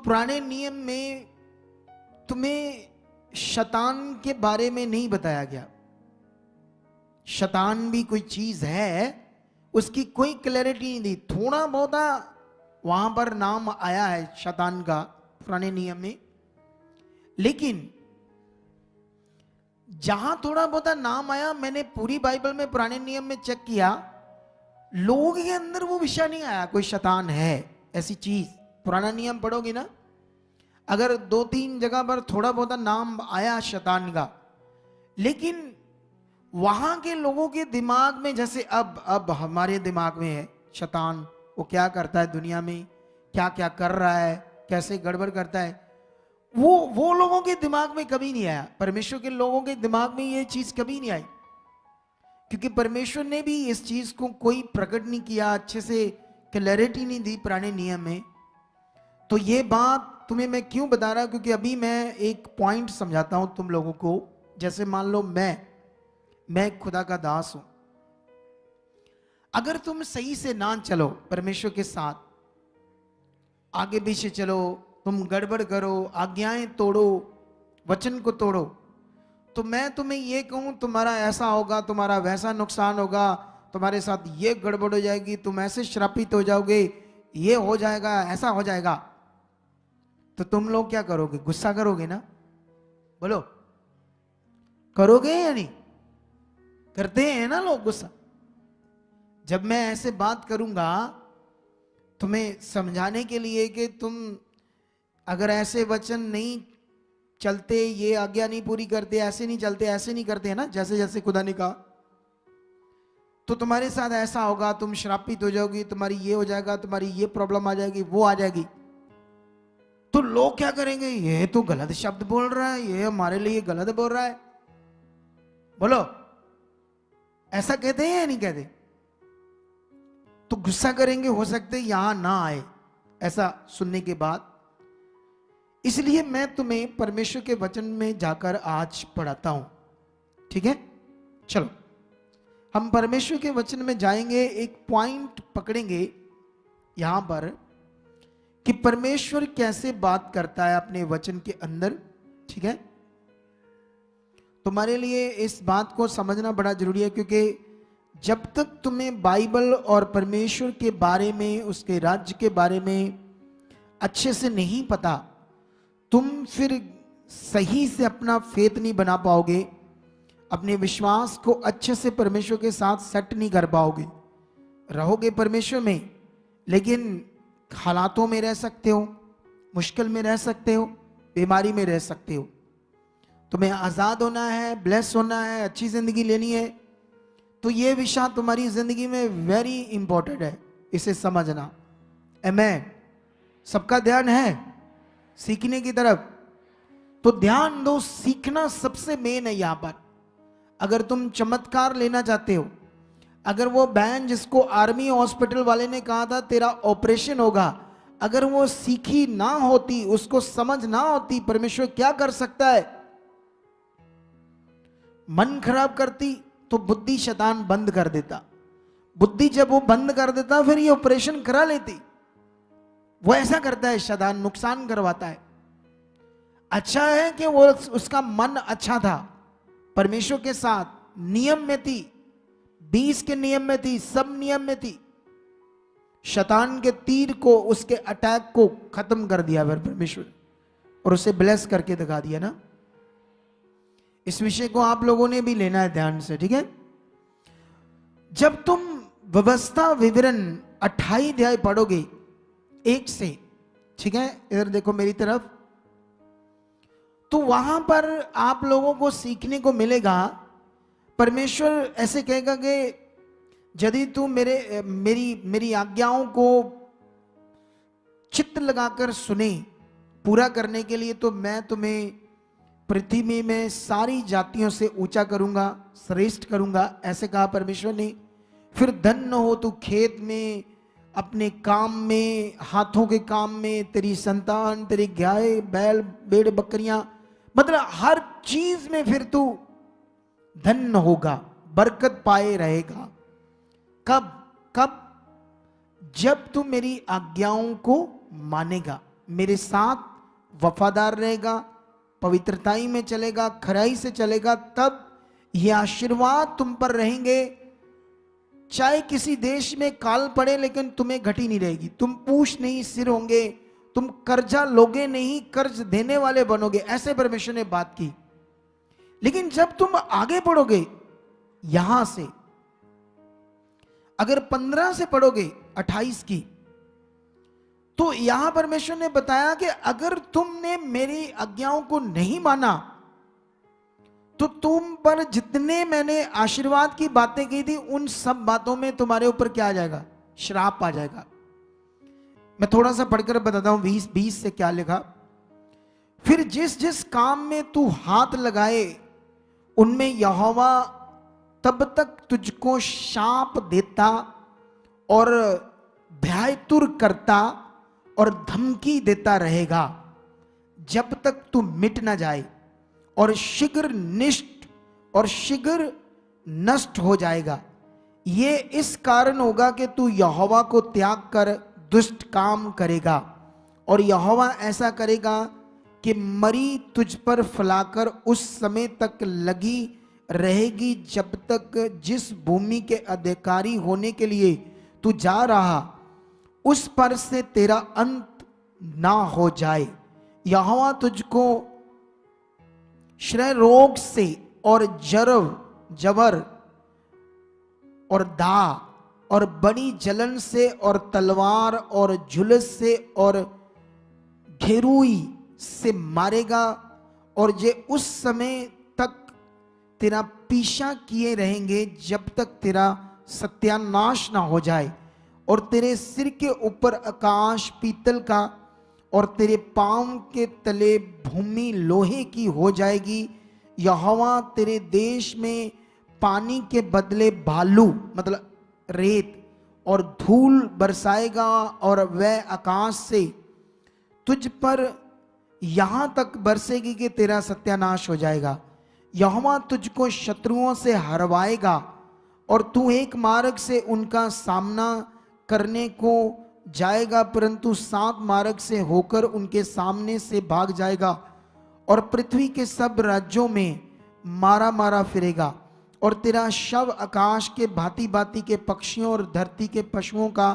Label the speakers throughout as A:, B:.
A: पुराने नियम में तुम्हें शैतान के बारे में नहीं बताया गया। शैतान भी कोई चीज है, उसकी कोई क्लैरिटी नहीं दी। थोड़ा बहुत वहां पर नाम आया है शैतान का पुराने नियम में, लेकिन जहां थोड़ा बहुत नाम आया, मैंने पूरी बाइबल में पुराने नियम में चेक किया, लोगों के अंदर वो विषय नहीं आया कोई शैतान है ऐसी चीज। पुराना नियम पढ़ोगे ना, अगर 2-3 जगह पर थोड़ा बहुत नाम आया शैतान का, लेकिन वहां के लोगों के दिमाग में, जैसे अब हमारे दिमाग में है शैतान, वो क्या करता है दुनिया में, क्या क्या कर रहा है, कैसे गड़बड़ करता है, वो लोगों के दिमाग में कभी नहीं आया। परमेश्वर के लोगों के दिमाग में ये चीज कभी नहीं आई, क्योंकि परमेश्वर ने भी इस चीज को कोई प्रकट नहीं किया, अच्छे से क्लैरिटी नहीं दी पुराने नियम में। तो ये बात तुम्हें मैं क्यों बता रहा हूं, क्योंकि अभी मैं एक पॉइंट समझाता हूं तुम लोगों को। जैसे मान लो मैं खुदा का दास हूं, अगर तुम सही से ना चलो परमेश्वर के साथ, आगे पीछे चलो, तुम गड़बड़ करो, आज्ञाएं तोड़ो, वचन को तोड़ो, तो मैं तुम्हें ये कहूं तुम्हारा ऐसा होगा, तुम्हारा वैसा नुकसान होगा, तुम्हारे साथ ये गड़बड़ हो जाएगी, तुम ऐसे श्रापित हो जाओगे, ये हो जाएगा, ऐसा हो जाएगा, तो तुम लोग क्या करोगे? गुस्सा करोगे ना? बोलो, करोगे या नहीं? करते हैं ना लोग गुस्सा। जब मैं ऐसे बात करूंगा तुम्हें समझाने के लिए कि तुम अगर ऐसे वचन नहीं चलते, ये आज्ञा नहीं पूरी करते, ऐसे नहीं चलते, ऐसे नहीं करते, है ना, जैसे जैसे खुदा ने कहा, तो तुम्हारे साथ ऐसा होगा, तुम श्रापित हो जाओगी, तुम्हारी ये हो जाएगा, तुम्हारी ये प्रॉब्लम आ जाएगी, वो आ जाएगी। तो लोग क्या करेंगे? ये तो गलत शब्द बोल रहा है, ये हमारे लिए गलत बोल रहा है। बोलो, ऐसा कहते हैं या नहीं कहते? तो गुस्सा करेंगे, हो सकते यहां ना आए ऐसा सुनने के बाद। इसलिए मैं तुम्हें परमेश्वर के वचन में जाकर आज पढ़ाता हूं, ठीक है? चलो हम परमेश्वर के वचन में जाएंगे, एक पॉइंट पकड़ेंगे यहां पर कि परमेश्वर कैसे बात करता है अपने वचन के अंदर, ठीक है? तुम्हारे लिए इस बात को समझना बड़ा जरूरी है, क्योंकि जब तक तुम्हें बाइबल और परमेश्वर के बारे में, उसके राज्य के बारे में अच्छे से नहीं पता, तुम फिर सही से अपना फेथ नहीं बना पाओगे, अपने विश्वास को अच्छे से परमेश्वर के साथ सेट नहीं कर पाओगे। रहोगे परमेश्वर में, लेकिन हालातों में रह सकते हो, मुश्किल में रह सकते हो, बीमारी में रह सकते हो। तुम्हें आजाद होना है, ब्लेस होना है, अच्छी जिंदगी लेनी है, तो ये विषय तुम्हारी जिंदगी में वेरी इंपॉर्टेंट है, इसे समझना। आमीन। सबका ध्यान है सीखने की तरफ, तो ध्यान दो, सीखना सबसे मेन है यहां पर। अगर तुम चमत्कार लेना चाहते हो, अगर वो बहन जिसको आर्मी हॉस्पिटल वाले ने कहा था तेरा ऑपरेशन होगा, अगर वो सीखी ना होती, उसको समझ ना होती, परमेश्वर क्या कर सकता है? मन खराब करती तो बुद्धि शैतान बंद कर देता, बुद्धि जब वो बंद कर देता फिर ये ऑपरेशन करा लेती। वो ऐसा करता है शैतान, नुकसान करवाता है। अच्छा है कि वो उसका मन अच्छा था, परमेश्वर के साथ नियम में थी, 20 के नियम में थी, सब नियम में थी। शैतान के तीर को, उसके अटैक को खत्म कर दिया फिर परमेश्वर, और उसे ब्लेस करके दिखा दिया ना। इस विषय को आप लोगों ने भी लेना है ध्यान से, ठीक है? जब तुम व्यवस्था विवरण 28 अध्याय पढ़ोगे 1 से, ठीक है, इधर देखो मेरी तरफ, तो वहां पर आप लोगों को सीखने को मिलेगा। परमेश्वर ऐसे कहेगा कि यदि तू मेरी आज्ञाओं को चित्त लगाकर सुने पूरा करने के लिए, तो मैं तुम्हें पृथ्वी में सारी जातियों से ऊंचा करूंगा, श्रेष्ठ करूंगा, ऐसे कहा परमेश्वर ने। फिर धन्य हो तू खेत में, अपने काम में, हाथों के काम में, तेरी संतान, तेरी गाय बैल भेड़ बकरियां, मतलब हर चीज में फिर तू धन्य होगा, बरकत पाए रहेगा। कब? जब तू मेरी आज्ञाओं को मानेगा, मेरे साथ वफादार रहेगा, पवित्रताई में चलेगा, खराई से चलेगा, तब ये आशीर्वाद तुम पर रहेंगे। चाहे किसी देश में काल पड़े लेकिन तुम्हें घटी नहीं रहेगी। तुम पूछ नहीं सिर होंगे, तुम कर्जा लोगे नहीं, कर्ज देने वाले बनोगे। ऐसे परमेश्वर ने बात की। लेकिन जब तुम आगे पढ़ोगे यहां से, अगर 15 से पढ़ोगे 28 की, तो यहां परमेश्वर ने बताया कि अगर तुमने मेरी आज्ञाओं को नहीं माना तो तुम पर जितने मैंने आशीर्वाद की बातें की थी उन सब बातों में तुम्हारे ऊपर क्या आ जाएगा? श्राप आ जाएगा। मैं थोड़ा सा पढ़कर बताता हूं 20 से क्या लिखा। फिर जिस जिस काम में तू हाथ लगाए उनमें यहोवा तब तक तुझको शाप देता और भयतुर करता और धमकी देता रहेगा, जब तक तू मिट ना जाए और शीघ्र नष्ट हो जाएगा। ये इस कारण होगा कि तू यहोवा को त्याग कर दुष्ट काम करेगा, और यहोवा ऐसा करेगा कि मरी तुझ पर फैलाकर उस समय तक लगी रहेगी जब तक जिस भूमि के अधिकारी होने के लिए तू जा रहा उस पर से तेरा अंत ना हो जाए। यहोवा तुझको श्रय रोग से और जवर और दाह और बड़ी जलन से और तलवार और झुलस से और घेरुई से मारेगा, और ये उस समय तक तेरा पीछा किए रहेंगे जब तक तेरा सत्यानाश ना हो जाए। और तेरे सिर के ऊपर आकाश पीतल का और तेरे पांव के तले भूमि लोहे की हो जाएगी। यहोवा तेरे देश में पानी के बदले बालू मतलब रेत और धूल बरसाएगा, और वह आकाश से तुझ पर यहां तक बरसेगी कि तेरा सत्यानाश हो जाएगा। यहोवा तुझको शत्रुओं से हरवाएगा और तू एक मार्ग से उनका सामना करने को जाएगा, परंतु 7 मार्ग से होकर उनके सामने से भाग जाएगा, और पृथ्वी के सब राज्यों में मारा मारा फिरेगा। और तेरा शव आकाश के भांति भांति के पक्षियों और धरती के पशुओं का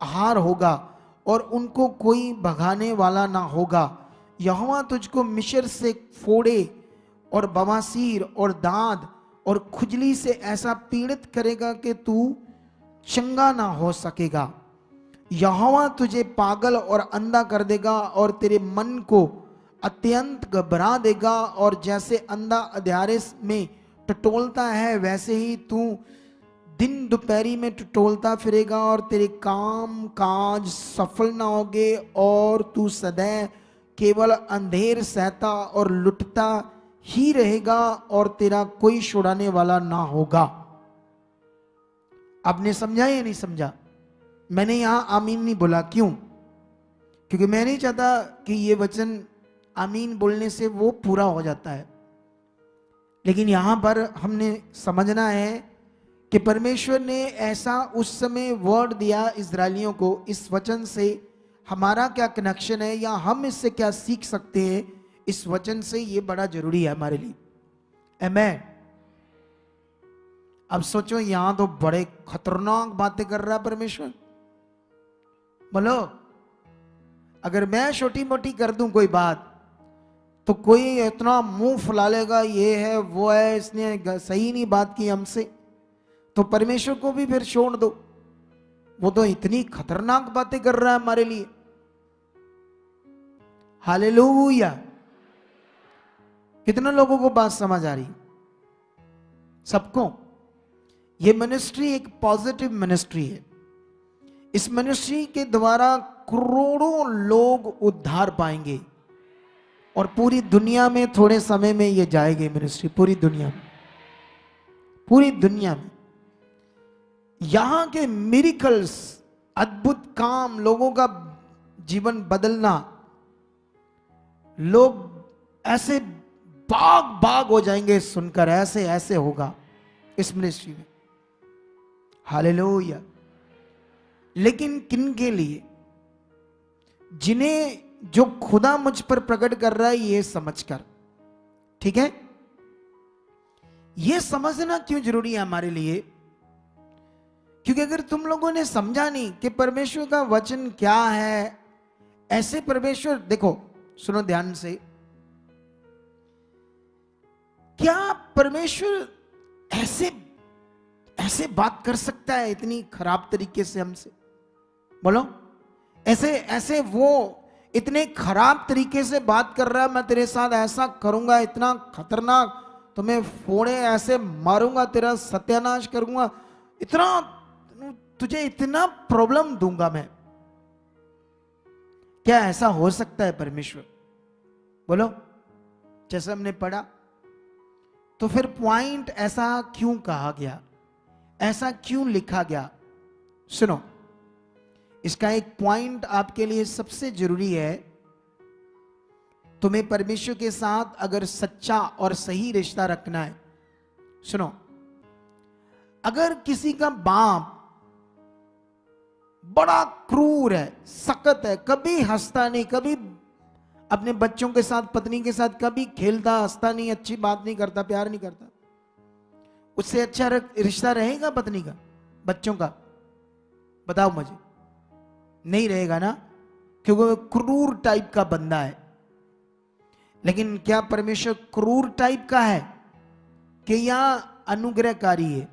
A: आहार होगा, और उनको कोई भगाने वाला ना होगा। यहोवा तुझको मिस्र से फोड़े और बवासीर और दाद और खुजली से ऐसा पीड़ित करेगा कि तू चंगा ना हो सकेगा। यहोवा तुझे पागल और अंधा कर देगा और तेरे मन को अत्यंत घबरा देगा, और जैसे अंधा अंधियारे में टटोलता है वैसे ही तू दिन दोपहरी में टटोलता फिरेगा, और तेरे काम काज सफल ना होगे, और तू सदैव केवल अंधेर सहता और लुटता ही रहेगा, और तेरा कोई छुड़ाने वाला ना होगा। आपने समझा या नहीं समझा? मैंने यहां आमीन नहीं बोला, क्यों? क्योंकि मैं नहीं चाहता कि ये वचन आमीन बोलने से वो पूरा हो जाता है। लेकिन यहां पर हमने समझना है कि परमेश्वर ने ऐसा उस समय वर्ड दिया इस्राएलियों को। इस वचन से हमारा क्या कनेक्शन है या हम इससे क्या सीख सकते हैं इस वचन से, ये बड़ा जरूरी है हमारे लिए। आमीन। अब सोचो, यहां तो बड़े खतरनाक बातें कर रहा है परमेश्वर। बोलो, अगर मैं छोटी मोटी कर दूं कोई बात तो कोई इतना मुंह फुला लेगा, ये है वो है, इसने सही नहीं बात की हमसे, तो परमेश्वर को भी फिर छोड़ दो, वो तो इतनी खतरनाक बातें कर रहा है हमारे लिए। हालेलुया। कितने लोगों को बात समझ आ रही? सबको। ये मिनिस्ट्री एक पॉजिटिव मिनिस्ट्री है। इस मिनिस्ट्री के द्वारा करोड़ों लोग उद्धार पाएंगे, और पूरी दुनिया में थोड़े समय में ये जाएगी मिनिस्ट्री, पूरी दुनिया में, पूरी दुनिया में। यहां के मिरेकल्स, अद्भुत काम, लोगों का जीवन बदलना, लोग ऐसे बाग बाग हो जाएंगे सुनकर, ऐसे ऐसे होगा इस मिनिस्ट्री में। हालेलुया। लेकिन किन के लिए? जिन्हें जो खुदा मुझ पर प्रकट कर रहा है ये समझकर। ठीक है, ये समझना क्यों जरूरी है हमारे लिए? क्योंकि अगर तुम लोगों ने समझा नहीं कि परमेश्वर का वचन क्या है, ऐसे परमेश्वर, देखो सुनो ध्यान से, क्या परमेश्वर ऐसे ऐसे बात कर सकता है इतनी खराब तरीके से हमसे? बोलो, ऐसे ऐसे वो इतने खराब तरीके से बात कर रहा है, मैं तेरे साथ ऐसा करूंगा, इतना खतरनाक, तुम्हें फोड़े ऐसे मारूंगा, तेरा सत्यानाश करूंगा, इतना तुझे इतना प्रॉब्लम दूंगा मैं। क्या ऐसा हो सकता है परमेश्वर? बोलो, जैसे हमने पढ़ा, तो फिर पॉइंट ऐसा क्यों कहा गया, ऐसा क्यों लिखा गया? सुनो, इसका एक पॉइंट आपके लिए सबसे जरूरी है। तुम्हें परमेश्वर के साथ अगर सच्चा और सही रिश्ता रखना है, सुनो, अगर किसी का बाप बड़ा क्रूर है, सख्त है, कभी हंसता नहीं, कभी अपने बच्चों के साथ, पत्नी के साथ कभी खेलता हंसता नहीं, अच्छी बात नहीं करता, प्यार नहीं करता, उससे अच्छा रिश्ता रहेगा पत्नी का, बच्चों का? बताओ मुझे, नहीं रहेगा ना, क्योंकि वो क्रूर टाइप का बंदा है। लेकिन क्या परमेश्वर क्रूर टाइप का है कि या अनुग्रहकारी है,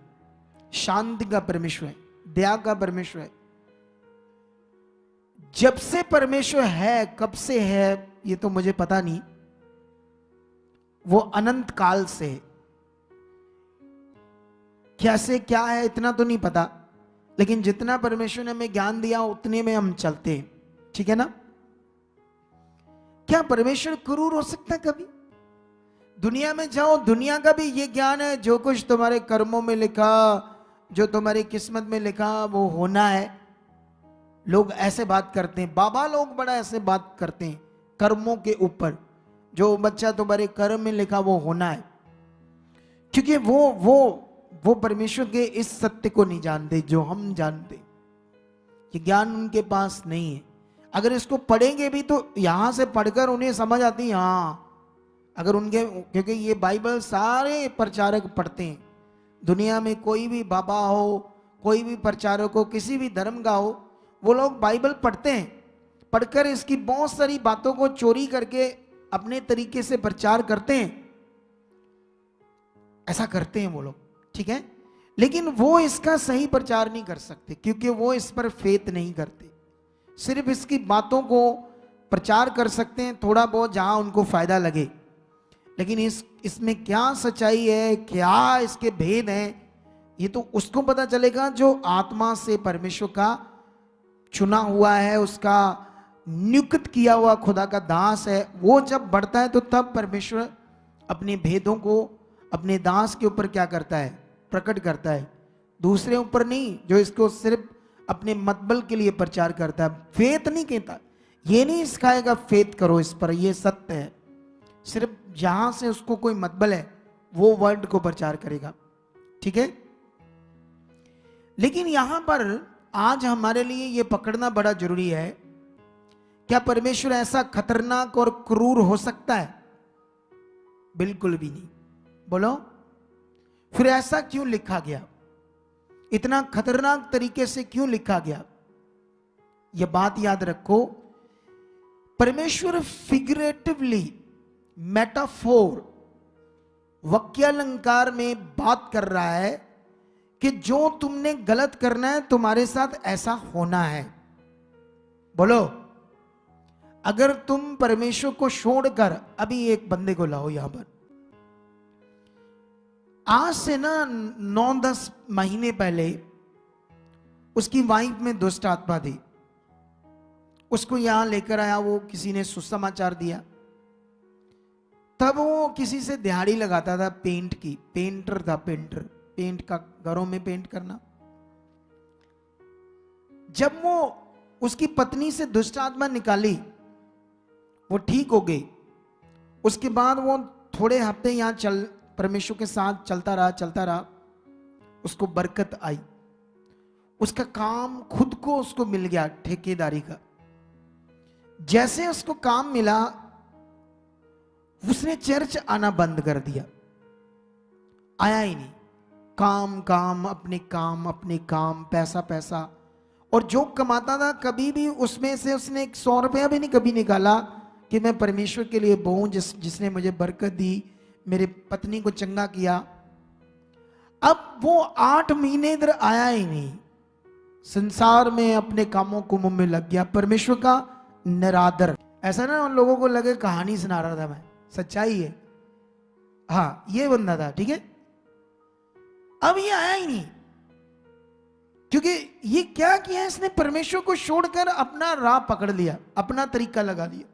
A: शांति का परमेश्वर है, दया का परमेश्वर है? जब से परमेश्वर है, कब से है ये तो मुझे पता नहीं, वो अनंत काल से है। कैसे क्या है इतना तो नहीं पता, लेकिन जितना परमेश्वर ने हमें ज्ञान दिया उतने में हम चलते हैं। ठीक है ना? क्या परमेश्वर क्रूर हो सकता है कभी? दुनिया में जाओ, दुनिया का भी ये ज्ञान है, जो कुछ तुम्हारे कर्मों में लिखा, जो तुम्हारी किस्मत में लिखा वो होना है। लोग ऐसे बात करते हैं, बाबा लोग बड़ा ऐसे बात करते हैं कर्मों के ऊपर, जो बच्चा तुम्हारे कर्म में लिखा वो होना है, क्योंकि वो परमेश्वर के इस सत्य को नहीं जानते जो हम जानते। ये ज्ञान उनके पास नहीं है। अगर इसको पढ़ेंगे भी तो यहां से पढ़कर उन्हें समझ आती है, हाँ, अगर उनके, क्योंकि ये बाइबल सारे प्रचारक पढ़ते हैं, दुनिया में कोई भी बाबा हो, कोई भी प्रचारक हो, किसी भी धर्म का हो, वो लोग बाइबल पढ़ते हैं, पढ़कर इसकी बहुत सारी बातों को चोरी करके अपने तरीके से प्रचार करते हैं, ऐसा करते हैं वो लोग। ठीक है, लेकिन वो इसका सही प्रचार नहीं कर सकते, क्योंकि वो इस पर फेथ नहीं करते, सिर्फ इसकी बातों को प्रचार कर सकते हैं थोड़ा बहुत जहां उनको फायदा लगे, लेकिन इसमें क्या सच्चाई है, क्या इसके भेद हैं, ये तो उसको पता चलेगा जो आत्मा से परमेश्वर का चुना हुआ है, उसका नियुक्त किया हुआ खुदा का दास है। वो जब बढ़ता है तो तब परमेश्वर अपने भेदों को अपने दास के ऊपर क्या करता है, प्रकट करता है, दूसरे ऊपर नहीं, जो इसको सिर्फ अपने मतबल के लिए प्रचार करता है। फेथ नहीं कहता, ये नहीं सिखाएगा फेथ करो इस पर, ये सत्य है, सिर्फ जहां से उसको कोई मतबल है वो वर्ड को प्रचार करेगा। ठीक है, लेकिन यहां पर आज हमारे लिए ये पकड़ना बड़ा जरूरी है, क्या परमेश्वर ऐसा खतरनाक और क्रूर हो सकता है? बिल्कुल भी नहीं। बोलो, फिर ऐसा क्यों लिखा गया, इतना खतरनाक तरीके से क्यों लिखा गया? यह बात याद रखो, परमेश्वर फिगरेटिवली, मेटाफोर, वाक्यालंकार में बात कर रहा है कि जो तुमने गलत करना है तुम्हारे साथ ऐसा होना है। बोलो, अगर तुम परमेश्वर को छोड़कर, अभी एक बंदे को लाओ यहां पर, आज से ना 9-10 महीने पहले उसकी वाइफ में दुष्ट आत्मा थी, उसको यहां लेकर आया, वो किसी ने सुसमाचार दिया, तब वो किसी से दिहाड़ी लगाता था पेंट की, पेंटर था, पेंट का, घरों में पेंट करना। जब वो उसकी पत्नी से दुष्ट आत्मा निकाली, वो ठीक हो गई, उसके बाद वो थोड़े हफ्ते यहां परमेश्वर के साथ चलता रहा, उसको बरकत आई, उसका काम खुद को उसको मिल गया, ठेकेदारी का। जैसे उसको काम मिला उसने चर्च आना बंद कर दिया, आया ही नहीं। काम काम अपने काम, पैसा पैसा, और जो कमाता था कभी भी उसमें से उसने 100 रुपया भी नहीं कभी निकाला कि मैं परमेश्वर के लिए बोऊं, जिसने मुझे बरकत दी, मेरे पत्नी को चंगा किया। अब वो 8 महीने इधर आया ही नहीं, संसार में अपने कामों को मुंह में लग गया, परमेश्वर का निरादर। ऐसा ना उन लोगों को लगे कहानी सुना रहा था मैं, सच्चाई है। हाँ, ये बंदा था, ठीक है। अब ये आया ही नहीं, क्योंकि ये क्या किया इसने, परमेश्वर को छोड़कर अपना राह पकड़ लिया, अपना तरीका लगा लिया,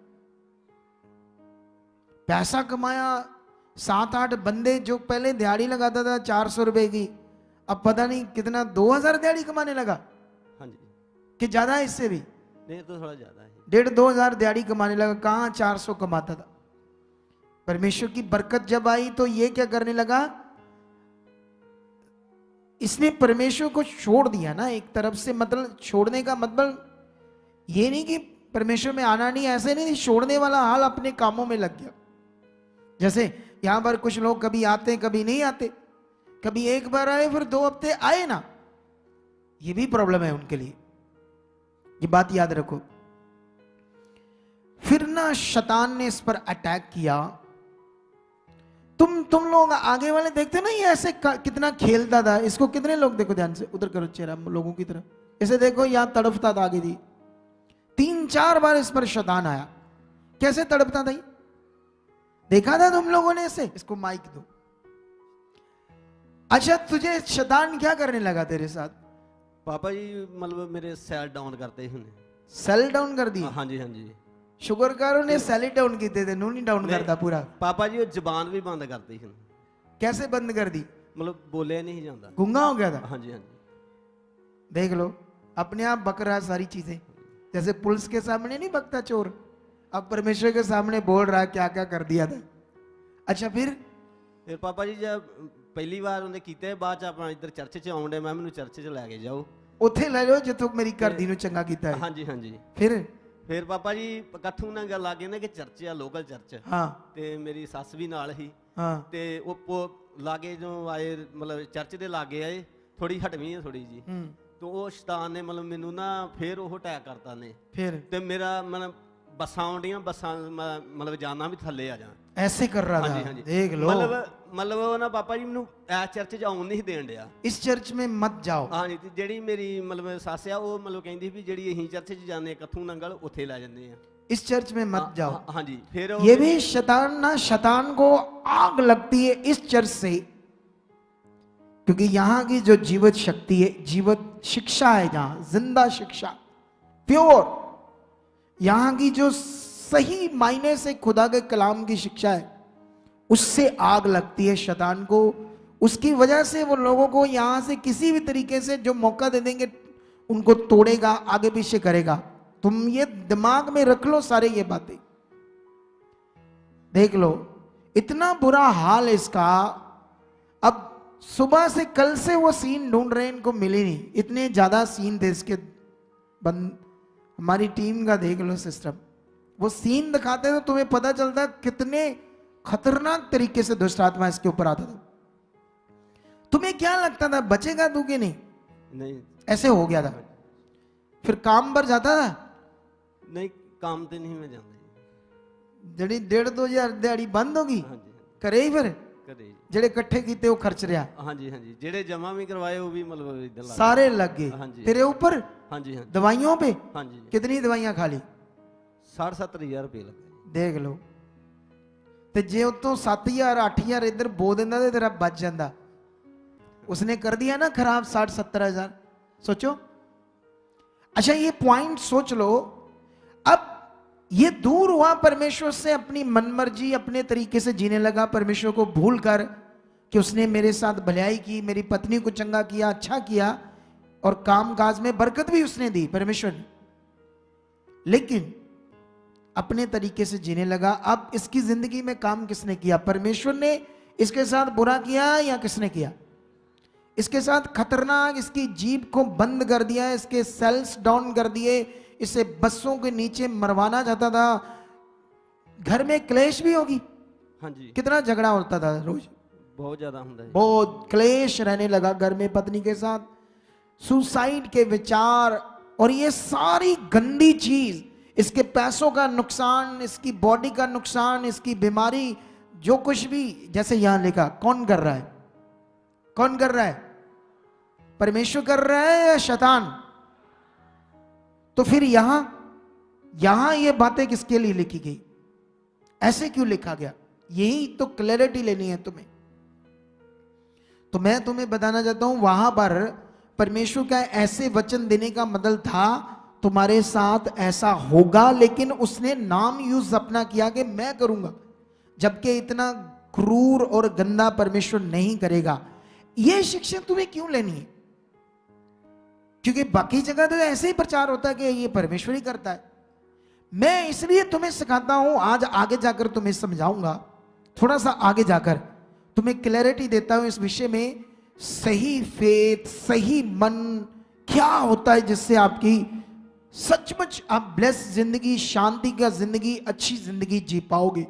A: पैसा कमाया। 7-8 बंदे, जो पहले दिहाड़ी लगाता था 400 रुपए की, अब पता नहीं कितना 2000 दिहाड़ी कमाने लगा।
B: हाँ जी,
A: कि ज्यादा है इससे भी?
B: नहीं तो थोड़ा ज्यादा है,
A: 1,500-2,000 दिहाड़ी कमाने लगा। कहां 400 कमाता था। परमेश्वर की बरकत जब आई तो ये क्या करने लगा, इसने परमेश्वर को छोड़ दिया ना एक तरफ से। मतलब छोड़ने का मतलब ये नहीं कि परमेश्वर में आना नहीं, ऐसे नहीं, छोड़ने वाला हाल अपने कामों में लग गया। जैसे यहां पर कुछ लोग कभी आते कभी नहीं आते, कभी एक बार आए फिर 2 हफ्ते आए ना, ये भी प्रॉब्लम है उनके लिए, ये बात याद रखो। फिर ना शैतान ने इस पर अटैक किया। तुम लोग आगे वाले देखते ना, ये ऐसे कितना खेलता था। इसको कितने लोग, देखो ध्यान से, उधर करो चेहरा लोगों की तरफ, इसे देखो, यहां तड़पता था आगे दी। 3-4 बार इस पर शैतान आया। कैसे तड़पता था, देखा था तुम लोगों ने इसे? इसको माइक दो। अच्छा, तुझे शैतान क्या करने लगा तेरे साथ?
B: पापा जी मतलब मेरे सेल डाउन करते ही उन्हें।
A: सेल डाउन कर दी?
B: हाँ जी, हाँ जी।
A: शुगर करो ने सेल ही डाउन किए थे, नू नहीं डाउन करता पूरा।
B: पापा जी वो जबान भी बंद करते ही।
A: कैसे बंद कर दी?
B: मतलब बोले नहीं जाता,
A: गूंगा हो गया था।
B: हाँ जी, हाँ जी।
A: देख लो, अपने आप बक रहा सारी चीजें। जैसे पुलिस के सामने नहीं बकता चोर, अब परमेश्वर के सामने बोल रहा है क्या क्या कर दिया था। अच्छा, फिर
B: पापा जी जब पहली बार उन्हें कीते, बाद अपना इधर चर्च च आउंडे, मैं मैनू चर्च च लैके जाओ,
A: ਉੱਥੇ ਲੈ ਜਾਓ ਜਿੱਥੋਂ ਮੇਰੀ ਘਰ ਦੀ ਨੂੰ ਚੰਗਾ ਕੀਤਾ ਹੈ।
B: हाँ जी, हाँ जी।
A: फिर
B: पापा जी कथू ना गल आ गई ना कि चर्च आ, लोकल चर्च।
A: हाँ,
B: ते मेरी सस भी नाल ही।
A: हाँ,
B: ते वो लागे जो आए, मतलब चर्च दे लागे आए, थोड़ी हटवी है थोड़ी जी। तो वो शैतान ने मतलब मैनू ना फिर वो अटैक करता ने।
A: फिर
B: ते मेरा मतलब बसां आउंडियां, बसां मतलब जाना भी थल्ले आ जा,
A: ऐसे कर रहा
B: हाँ
A: था।
B: जी, हाँ जी।
A: देख लो,
B: मतलब वो ना पापा जी मैनू इस चर्च च आउन नहीं देन दिया।
A: इस चर्च में मत जाओ।
B: हाँ जी, ते जेड़ी मेरी मतलब सस आ, वो मतलब कहंदी भी जेड़ी अहीं चर्च च जाने कथू नंगल उत्थे लै जंदे आ,
A: इस चर्च में मत जाओ।
B: हाँ जी। फिर
A: ये भी शैतान ना, शैतान को आग लगती है इस चर्च से, क्योंकि यहाँ की जो जीवित शक्ति है, जीवित शिक्षा है, जहाँ जिंदा शिक्षा, प्योर, यहाँ की जो सही मायने से खुदा के कलाम की शिक्षा है, उससे आग लगती है शैतान को। उसकी वजह से वो लोगों को यहाँ से किसी भी तरीके से जो मौका दे देंगे उनको तोड़ेगा, आगे पीछे करेगा। तुम ये दिमाग में रख लो सारे ये बातें। देख लो, इतना बुरा हाल इसका। अब सुबह से, कल से वो सीन ढूंढ रहे हैं, इनको मिले नहीं। इतने ज्यादा सीन थे इसके हमारी टीम का देख लो सिस्टम। वो सीन दिखाते तो तुम्हें पता चलता कितने खतरनाक तरीके से दुष्ट आत्मा इसके ऊपर आता था। तुम्हें क्या लगता था बचेगा तू कि नहीं?
B: नहीं,
A: ऐसे हो गया था। फिर काम पर जाता था?
B: नहीं, काम ते नहीं मैं जाता।
A: जड़ी 1,500-2,000 दिहाड़ी बंद होगी,
B: हाँ जी,
A: करे ही फिर
B: करे
A: जेड़े इकट्ठे कीते वो खर्च रहा।
B: हाँ जी, हाँ जी। जेड़े जमा भी करवाए वो भी मतलब इधर
A: सारे लग गए।
B: हाँ जी,
A: तेरे ऊपर?
B: हाँ जी, हाँ जी।
A: दवाइयों पे?
B: हाँ जी।
A: कितनी दवाइयां खा ली?
B: 70,000 रुपये लगे।
A: देख लो, ते जे उतो 7,000 8,000 इधर बो देंदा ते तेरा बच जाता। उसने कर दिया ना खराब 60-70,000। सोचो। अच्छा, ये पॉइंट सोच लो। अब ये दूर हुआ परमेश्वर से, अपनी मनमर्जी अपने तरीके से जीने लगा, परमेश्वर को भूल कर कि उसने मेरे साथ भलाई की, मेरी पत्नी को चंगा किया, अच्छा किया, और काम काज में बरकत भी उसने दी परमेश्वर ने, लेकिन अपने तरीके से जीने लगा। अब इसकी जिंदगी में काम किसने किया? परमेश्वर ने इसके साथ बुरा किया या किसने किया? इसके साथ खतरनाक, इसकी जीभ को बंद कर दिया, इसके सेल्स डाउन कर दिए, इसे बसों के नीचे मरवाना चाहता था, घर में क्लेश भी होगी,
B: हाँ जी,
A: कितना झगड़ा होता था रोज,
B: बहुत ज्यादा ਹੁੰਦਾ है।
A: बहुत क्लेश रहने लगा घर में पत्नी के साथ, सुसाइड के विचार, और ये सारी गंदी चीज, इसके पैसों का नुकसान, इसकी बॉडी का नुकसान, इसकी बीमारी, जो कुछ भी, जैसे यहां लिखा, कौन कर रहा है? कौन कर रहा है? परमेश्वर कर रहा है या शैतान? तो फिर यहां ये बातें किसके लिए लिखी गई? ऐसे क्यों लिखा गया? यही तो क्लैरिटी लेनी है तुम्हें। तो मैं तुम्हें बताना चाहता हूं, वहां पर परमेश्वर का ऐसे वचन देने का मतलब था तुम्हारे साथ ऐसा होगा, लेकिन उसने नाम यूज अपना किया कि मैं करूंगा, जबकि इतना क्रूर और गंदा परमेश्वर नहीं करेगा। यह शिक्षा तुम्हें क्यों लेनी है? क्योंकि बाकी जगह तो ऐसे ही प्रचार होता है कि ये परमेश्वर ही करता है। मैं इसलिए तुम्हें सिखाता हूं, आज आगे जाकर तुम्हें समझाऊंगा, थोड़ा सा आगे जाकर तुम्हें क्लैरिटी देता हूं इस विषय में, सही फेथ, सही मन क्या होता है जिससे आपकी सचमुच आप ब्लेस जिंदगी, शांति का जिंदगी, अच्छी जिंदगी जी पाओगे।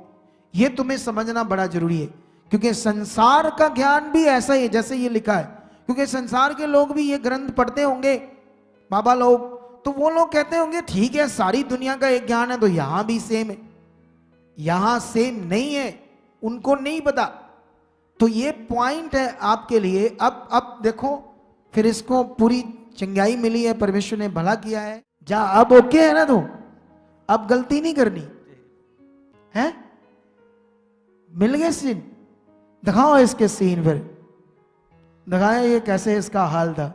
A: यह तुम्हें समझना बड़ा जरूरी है, क्योंकि संसार का ज्ञान भी ऐसा ही है जैसे ये लिखा है। क्योंकि संसार के लोग भी ये ग्रंथ पढ़ते होंगे, बाबा लोग, तो वो लोग कहते होंगे ठीक है सारी दुनिया का एक ज्ञान है तो यहां भी सेम है। यहां सेम नहीं है, उनको नहीं पता। तो ये पॉइंट है आपके लिए। अब देखो, फिर इसको पूरी चंगाई मिली है, परमेश्वर ने भला किया है, जा अब ओके है ना? तो अब गलती नहीं करनी है। मिल गए सीन? दिखाओ इसके सीन, फिर दिखाया ये कैसे इसका हाल था।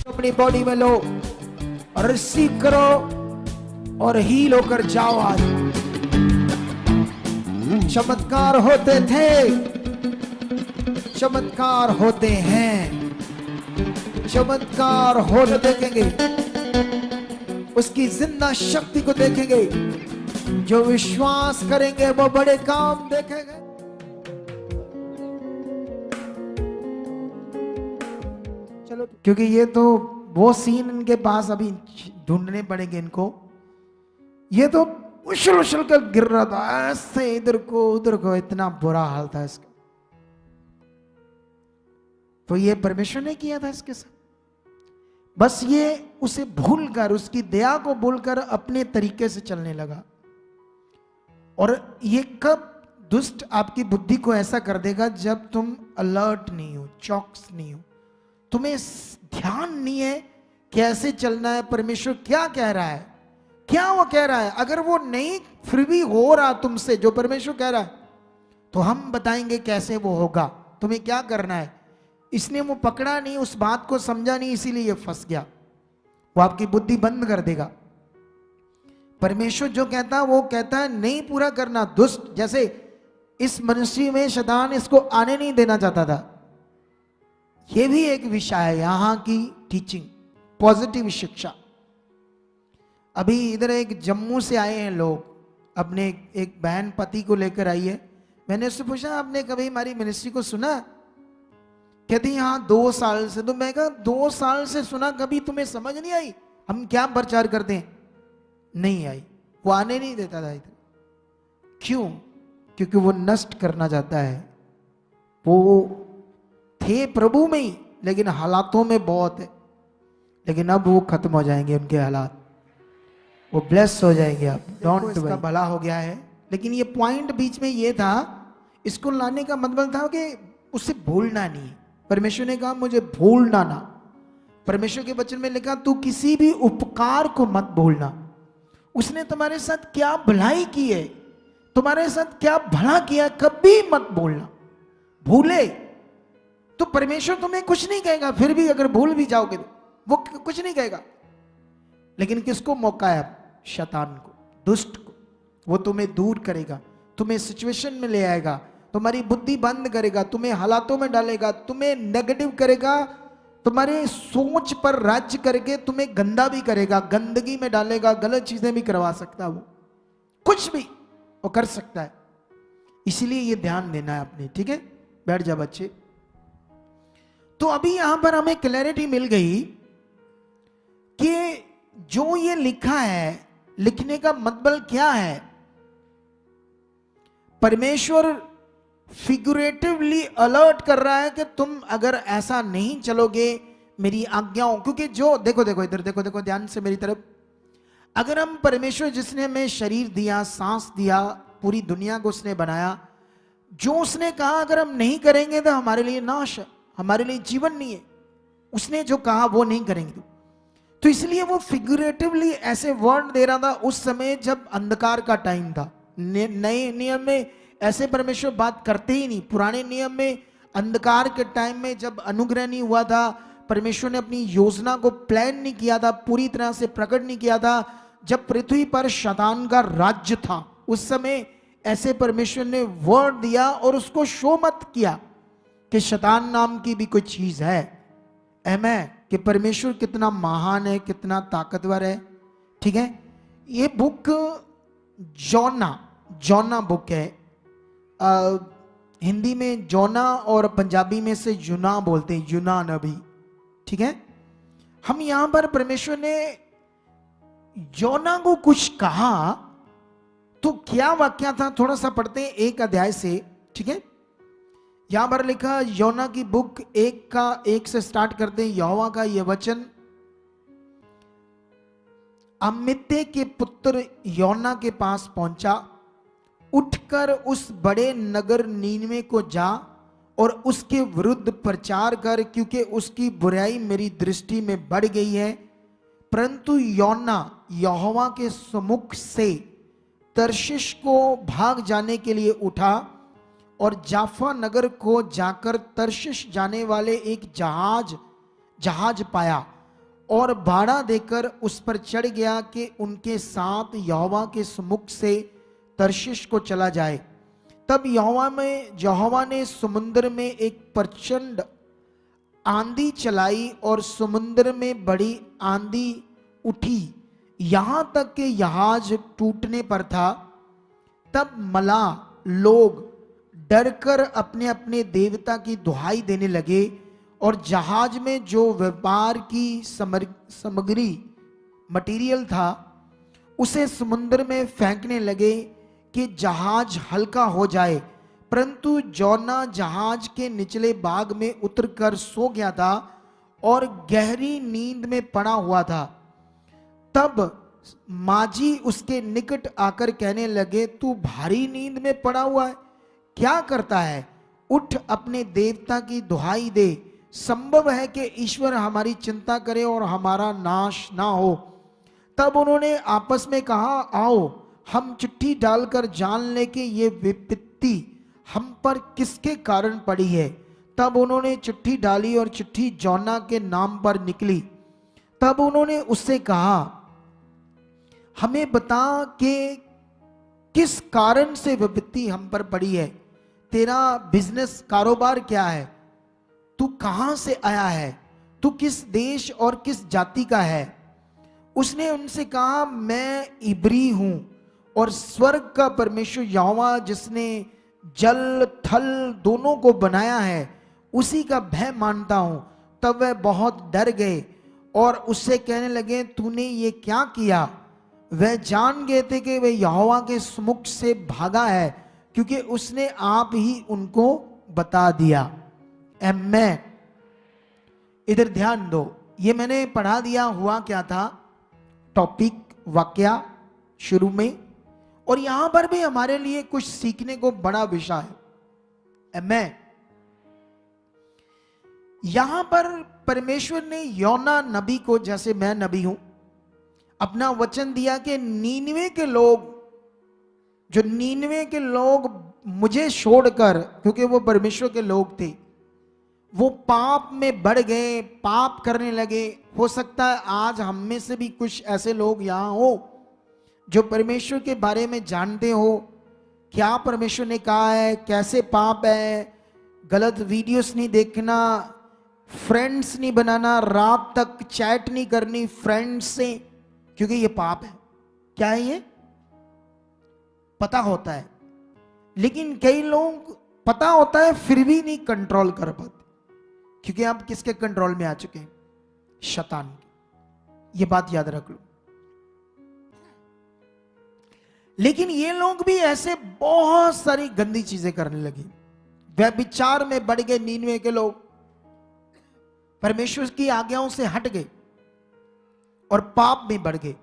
A: अपनी बॉडी में लो और रिसीव करो और हील होकर जाओ। आज चमत्कार होते थे, चमत्कार होते हैं, चमत्कार होते देखेंगे, उसकी जिंदा शक्ति को देखेंगे। जो विश्वास करेंगे वो बड़े काम देखेंगे। चलो, क्योंकि ये तो वो सीन इनके पास अभी ढूंढने पड़ेंगे इनको। ये तो उछल उछल कर गिर रहा था ऐसे, इधर को उधर को, इतना बुरा हाल था इसका। तो ये परमेश्वर ने किया था इसके साथ। बस ये उसे भूलकर, उसकी दया को भूलकर अपने तरीके से चलने लगा। और ये कब दुष्ट आपकी बुद्धि को ऐसा कर देगा? जब तुम अलर्ट नहीं हो, चौकस नहीं हो, तुम्हें ध्यान नहीं है कैसे चलना है, परमेश्वर क्या कह रहा है, क्या वो कह रहा है। अगर वो नहीं फिर भी हो रहा तुमसे जो परमेश्वर कह रहा है, तो हम बताएंगे कैसे वो होगा, तुम्हें क्या करना है। इसने वो पकड़ा नहीं, उस बात को समझा नहीं, इसीलिए ये फंस गया। वो आपकी बुद्धि बंद कर देगा। परमेश्वर जो कहता है वो कहता है नहीं पूरा करना। दुष्ट जैसे इस मनुष्य में शैतान इसको आने नहीं देना चाहता था। ये भी एक विषय है यहां की टीचिंग, पॉजिटिव शिक्षा। अभी इधर एक जम्मू से आए हैं लोग, अपने एक बहन पति को लेकर आई है। मैंने उससे पूछा आपने कभी हमारी मिनिस्ट्री को सुना? कहती हाँ 2 साल से। तो मैं कहा 2 साल से सुना, कभी तुम्हें समझ नहीं आई हम क्या प्रचार करते हैं? नहीं आई। वो आने नहीं देता था इधर। क्यों? क्योंकि वो नष्ट करना चाहता है। वो थे प्रभु में ही, लेकिन हालातों में बहुत है। लेकिन अब वो खत्म हो जाएंगे उनके हालात, वो ब्लेस हो जाएंगे। अब डोंट, इसका भला हो गया है। लेकिन ये पॉइंट बीच में ये था, इसको लाने का मतलब था कि उसे भूलना नहीं। परमेश्वर ने कहा मुझे भूलना ना। परमेश्वर के वचन में लिखा तू किसी भी उपकार को मत भूलना। उसने तुम्हारे साथ क्या भलाई की है, तुम्हारे साथ क्या भला किया, कभी मत भूलना। भूले तो परमेश्वर तुम्हें कुछ नहीं कहेगा, फिर भी अगर भूल भी जाओगे तो वो कुछ नहीं कहेगा। लेकिन किसको मौका है? शैतान को, दुष्ट को। वो तुम्हें दूर करेगा, तुम्हें सिचुएशन में ले आएगा, तुम्हारी बुद्धि बंद करेगा, तुम्हें हालातों में डालेगा, तुम्हें नेगेटिव करेगा, तुम्हारे सोच पर राज्य करके तुम्हें गंदा भी करेगा, गंदगी में डालेगा, गलत चीजें भी करवा सकता है, वो कुछ भी वो कर सकता है। इसीलिए ये ध्यान देना है अपने, ठीक है। बैठ जा बच्चे। तो अभी यहां पर हमें क्लैरिटी मिल गई कि जो ये लिखा है, लिखने का मतलब क्या है। परमेश्वर फिगुरेटिवली अलर्ट कर रहा है कि तुम अगर ऐसा नहीं चलोगे मेरी आज्ञाओं, क्योंकि जो देखो इधर देखो ध्यान से मेरी तरफ। अगर हम परमेश्वर जिसने हमें शरीर दिया, सांस दिया, पूरी दुनिया को उसने बनाया, जो उसने कहा अगर हम नहीं करेंगे तो हमारे लिए नाश है, हमारे लिए जीवन नहीं है। उसने जो कहा वो नहीं करेंगे। तो इसलिए वो फिगुरेटिवली ऐसे वर्ड दे रहा था उस समय जब अंधकार का टाइम था। नए नियम में ऐसे परमेश्वर बात करते ही नहीं। पुराने नियम में अंधकार के टाइम में जब अनुग्रह नहीं हुआ था, परमेश्वर ने अपनी योजना को प्लान नहीं किया था, पूरी तरह से प्रकट नहीं किया था, जब पृथ्वी पर शैतान का राज्य था, उस समय ऐसे परमेश्वर ने वर्ड दिया और उसको शो मत किया कि शैतान नाम की भी कोई चीज है। आमेन। कि परमेश्वर कितना महान है, कितना ताकतवर है, ठीक है। ये बुक जोना बुक है। हिंदी में जोना और पंजाबी में से यूना बोलते हैं, यूना नबी, ठीक है। हम यहां पर परमेश्वर ने जोना को कुछ कहा, तो क्या वाक्य था थोड़ा सा पढ़ते हैं एक अध्याय से, ठीक है। यहां पर लिखा योना की बुक 1 से स्टार्ट करते हैं। यहोवा का यह वचन अमित्ते के पुत्र योना के पास पहुंचा। उठकर उस बड़े नगर नीनवे को जा और उसके विरुद्ध प्रचार कर, क्योंकि उसकी बुराई मेरी दृष्टि में बढ़ गई है। परंतु योना यहोवा के सम्मुख से तर्शिश को भाग जाने के लिए उठा और जाफा नगर को जाकर तर्शिश जाने वाले एक जहाज पाया और भाड़ा देकर उस पर चढ़ गया कि उनके साथ यहोवा के सम्मुख से तर्शिश को चला जाए। तब यहोवा ने समुद्र में एक प्रचंड आंधी चलाई और समुद्र में बड़ी आंधी उठी, यहां तक कि जहाज टूटने पर था। तब मलाह लोग डरकर अपने अपने देवता की दुहाई देने लगे और जहाज में जो व्यापार की सामग्री मटेरियल था उसे समुद्र में फेंकने लगे कि जहाज हल्का हो जाए। परंतु जोना जहाज के निचले भाग में उतरकर सो गया था और गहरी नींद में पड़ा हुआ था। तब माजी उसके निकट आकर कहने लगे, तू भारी नींद में पड़ा हुआ है, क्या करता है? उठ अपने देवता की दुहाई दे। संभव है कि ईश्वर हमारी चिंता करे और हमारा नाश ना हो। तब उन्होंने आपस में कहा, आओ हम चिट्ठी डालकर जान ले कि ये विपत्ति हम पर किसके कारण पड़ी है। तब उन्होंने चिट्ठी डाली और चिट्ठी जोना के नाम पर निकली। तब उन्होंने उससे कहा, हमें बता कि किस कारण से विपत्ति हम पर पड़ी है। तेरा बिजनेस कारोबार क्या है? तू कहां से आया है? तू किस देश और किस जाति का है? उसने उनसे कहा, मैं इब्री हूं और स्वर्ग का परमेश्वर यहोवा जिसने जल थल दोनों को बनाया है उसी का भय मानता हूं। तब वह बहुत डर गए और उससे कहने लगे, तूने ये क्या किया? वह जान गए थे कि वह यहोवा के सम्मुख से भागा है, क्योंकि उसने आप ही उनको बता दिया। आमेन। इधर ध्यान दो, ये मैंने पढ़ा दिया। हुआ क्या था? टॉपिक वाक्या शुरू में, और यहां पर भी हमारे लिए कुछ सीखने को बड़ा विषय है। आमेन। यहां पर परमेश्वर ने योना नबी को, जैसे मैं नबी हूं, अपना वचन दिया कि नीनवे के लोग मुझे छोड़कर, क्योंकि वो परमेश्वर के लोग थे, वो पाप में बढ़ गए, पाप करने लगे। हो सकता है आज हम में से भी कुछ ऐसे लोग यहां हो जो परमेश्वर के बारे में जानते हो, क्या परमेश्वर ने कहा है, कैसे पाप है, गलत वीडियोस नहीं देखना, फ्रेंड्स नहीं बनाना, रात तक चैट नहीं करनी फ्रेंड्स से, क्योंकि ये पाप है। क्या है ये? पता होता है, लेकिन कई लोग पता होता है फिर भी नहीं कंट्रोल कर पाते, क्योंकि आप किसके कंट्रोल में आ चुके हैं? शैतान की। ये बात याद रख लो। लेकिन ये लोग भी ऐसे बहुत सारी गंदी चीजें करने लगे, व्यभिचार में बढ़ गए। नीनवे के लोग परमेश्वर की आज्ञाओं से हट गए और पाप में बढ़ गए।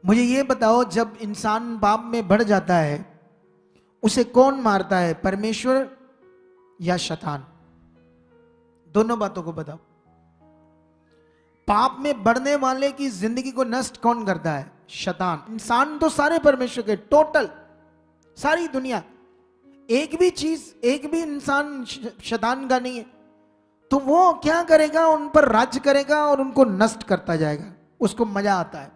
A: मुझे ये बताओ, जब इंसान पाप में बढ़ जाता है उसे कौन मारता है, परमेश्वर या शैतान? दोनों बातों को बताओ। पाप में बढ़ने वाले की जिंदगी को नष्ट कौन करता है? शैतान। इंसान तो सारे परमेश्वर के, टोटल सारी दुनिया, एक भी चीज, एक भी इंसान शैतान का नहीं है। तो वो क्या करेगा? उन पर राज्य करेगा और उनको नष्ट करता जाएगा। उसको मजा आता है।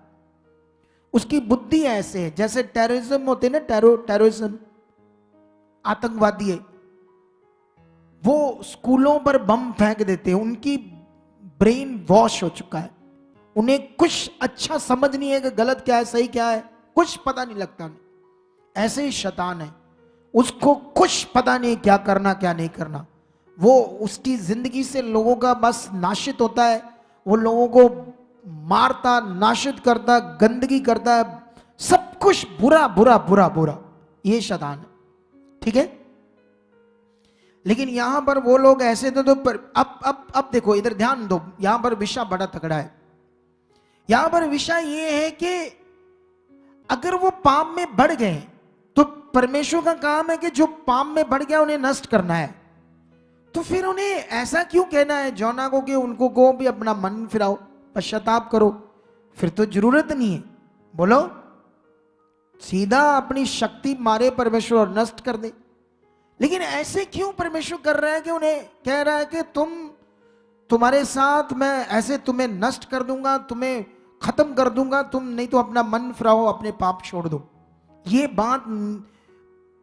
A: उसकी बुद्धि ऐसे है, जैसे टेररिज्म होते ना, टेररिज्म, आतंकवादी है, वो स्कूलों पर बम फेंक देते हैं। उनकी ब्रेन वॉश हो चुका है, उन्हें कुछ अच्छा समझ नहीं है कि गलत क्या है सही क्या है, कुछ पता नहीं लगता उन्हें। ऐसे ही शैतान है, उसको कुछ पता नहीं क्या करना क्या नहीं करना। वो उसकी जिंदगी से लोगों का बस नाशित होता है, वो लोगों को मारता, नाशित करता, गंदगी करता है, सब कुछ बुरा बुरा बुरा बुरा। ये शैतान है, ठीक है। लेकिन यहां पर वो लोग ऐसे थे तो अब देखो, इधर ध्यान दो, यहां पर विषय बड़ा तगड़ा है। यहां पर विषय ये है कि अगर वो पाप में बढ़ गए तो परमेश्वर का काम है कि जो पाप में बढ़ गया उन्हें नष्ट करना है। तो फिर उन्हें ऐसा क्यों कहना है जोना को कि उनको को भी अपना मन फिराओ, पश्चाताप करो? फिर तो जरूरत नहीं है। बोलो, सीधा अपनी शक्ति मारे परमेश्वर और नष्ट कर दे। लेकिन ऐसे क्यों परमेश्वर कर रहा है कि उन्हें कह रहा है कि तुम्हारे साथ मैं ऐसे तुम्हें नष्ट कर दूंगा, तुम्हें खत्म कर दूंगा, तुम नहीं तो अपना मन फिराओ, अपने पाप छोड़ दो। ये बात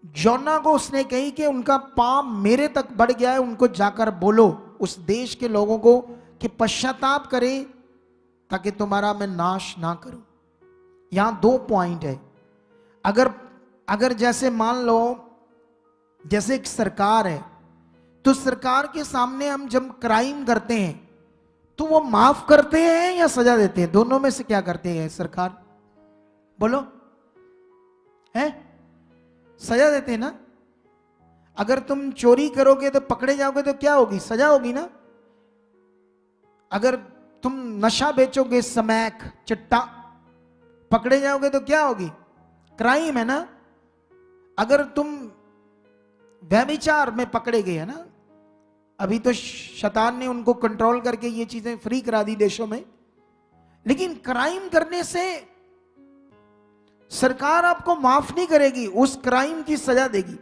A: जोना को उसने कही कि उनका पाप मेरे तक बढ़ गया है, उनको जाकर बोलो उस देश के लोगों को कि पश्चाताप करें ताकि तुम्हारा मैं नाश ना करूं। यहां दो पॉइंट है। अगर जैसे मान लो जैसे एक सरकार है, तो सरकार के सामने हम जब क्राइम करते हैं तो वो माफ करते हैं या सजा देते हैं? दोनों में से क्या करते हैं सरकार? बोलो, है? सजा देते हैं ना। अगर तुम चोरी करोगे तो पकड़े जाओगे तो क्या होगी? सजा होगी ना। अगर तुम नशा बेचोगे, स्मैक, चिट्टा, पकड़े जाओगे तो क्या होगी? क्राइम है ना। अगर तुम व्यभिचार में पकड़े गए है ना, अभी तो शैतान ने उनको कंट्रोल करके ये चीजें फ्री करा दी देशों में, लेकिन क्राइम करने से सरकार आपको माफ नहीं करेगी, उस क्राइम की सजा देगी।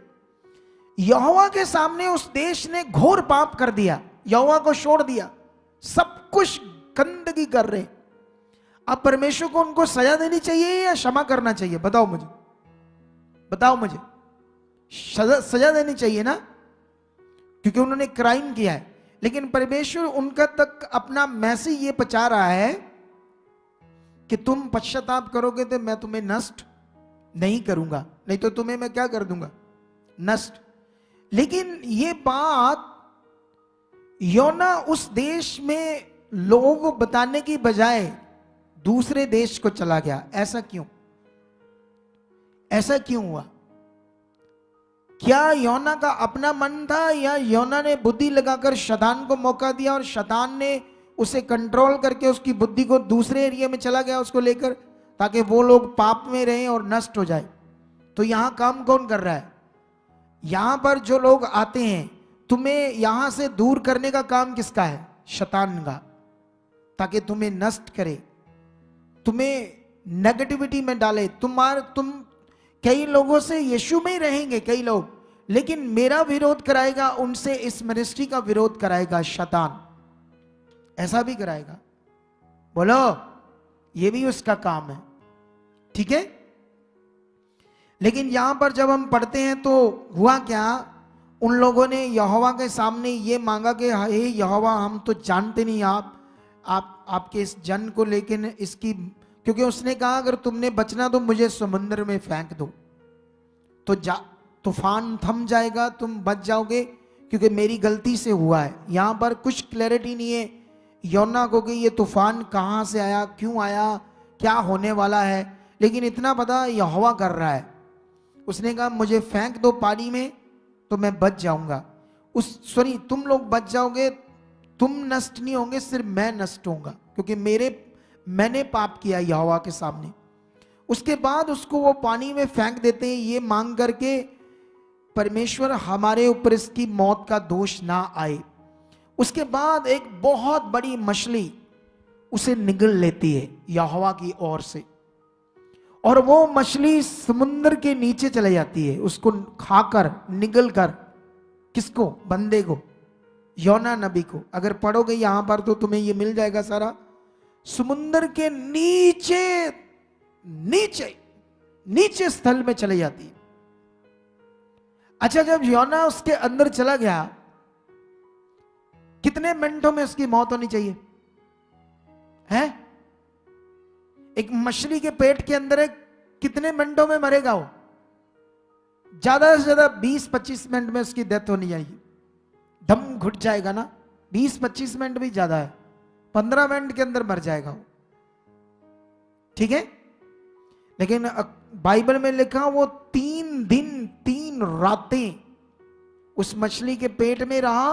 A: यहोवा के सामने उस देश ने घोर पाप कर दिया, यहोवा को छोड़ दिया, सब कुछ गंदगी कर रहे। अब परमेश्वर को उनको सजा देनी चाहिए या क्षमा करना चाहिए? बताओ मुझे, बताओ मुझे। सजा देनी चाहिए ना, क्योंकि उन्होंने क्राइम किया है। लेकिन परमेश्वर उनका तक अपना मैसेज ये पहुंचा रहा है कि तुम पश्चाताप करोगे तो मैं तुम्हें नष्ट नहीं करूंगा, नहीं तो तुम्हें मैं क्या कर दूंगा? नष्ट। लेकिन ये बात योना उस देश में लोगों को बताने की बजाय दूसरे देश को चला गया। ऐसा क्यों? ऐसा क्यों हुआ? क्या योना का अपना मन था या योना ने बुद्धि लगाकर शैतान को मौका दिया और शैतान ने उसे कंट्रोल करके उसकी बुद्धि को दूसरे एरिया में चला गया उसको लेकर, ताकि वो लोग पाप में रहें और नष्ट हो जाए? तो यहां काम कौन कर रहा है? यहां पर जो लोग आते हैं, तुम्हें यहां से दूर करने का काम किसका है? शैतान का, ताकि तुम्हें नष्ट करे, तुम्हें नेगेटिविटी में डाले। तुम कई लोगों से यीशु में ही रहेंगे कई लोग, लेकिन मेरा विरोध कराएगा, उनसे इस मिनिस्ट्री का विरोध कराएगा शैतान। ऐसा भी कराएगा। बोलो, ये भी उसका काम है, ठीक है। लेकिन यहां पर जब हम पढ़ते हैं तो हुआ क्या, उन लोगों ने यहोवा के सामने ये मांगा कि हे यहोवा, हम तो जानते नहीं आप आपके इस जन को, लेकिन इसकी, क्योंकि उसने कहा अगर तुमने बचना तो मुझे समुद्र में फेंक दो, तो तूफान थम जाएगा, तुम बच जाओगे, क्योंकि मेरी गलती से हुआ है। यहां पर कुछ क्लैरिटी नहीं है योना को कि ये तूफान कहां से आया, क्यों आया, क्या होने वाला है, लेकिन इतना पता यहोवा कर रहा है। उसने कहा मुझे फेंक दो पानी में तो मैं बच जाऊंगा। तुम लोग बच जाओगे, तुम नष्ट नहीं होंगे, सिर्फ मैं नष्ट होऊंगा, क्योंकि मैंने पाप किया यहोवा के सामने। उसके बाद उसको वो पानी में फेंक देते हैं, ये मांग करके परमेश्वर हमारे ऊपर इसकी मौत का दोष ना आए। उसके बाद एक बहुत बड़ी मछली उसे निगल लेती है यहोवा की ओर से, और वो मछली समुद्र के नीचे चले जाती है, उसको खाकर निगल कर। किसको? बंदे को, योना नबी को। अगर पढ़ोगे यहां पर तो तुम्हें ये मिल जाएगा सारा। समुद्र के नीचे नीचे नीचे स्थल में चले जाती है। अच्छा, जब योना उसके अंदर चला गया, कितने मिनटों में उसकी मौत होनी चाहिए है? एक मछली के पेट के अंदर है, कितने मिनटों में मरेगा वो? ज्यादा से ज्यादा 20-25 मिनट में उसकी डेथ होनी चाहिए, दम घुट जाएगा ना। 20-25 मिनट भी ज्यादा है, 15 मिनट के अंदर मर जाएगा वो, ठीक है। लेकिन बाइबल में लिखा वो 3 दिन 3 रातें उस मछली के पेट में रहा,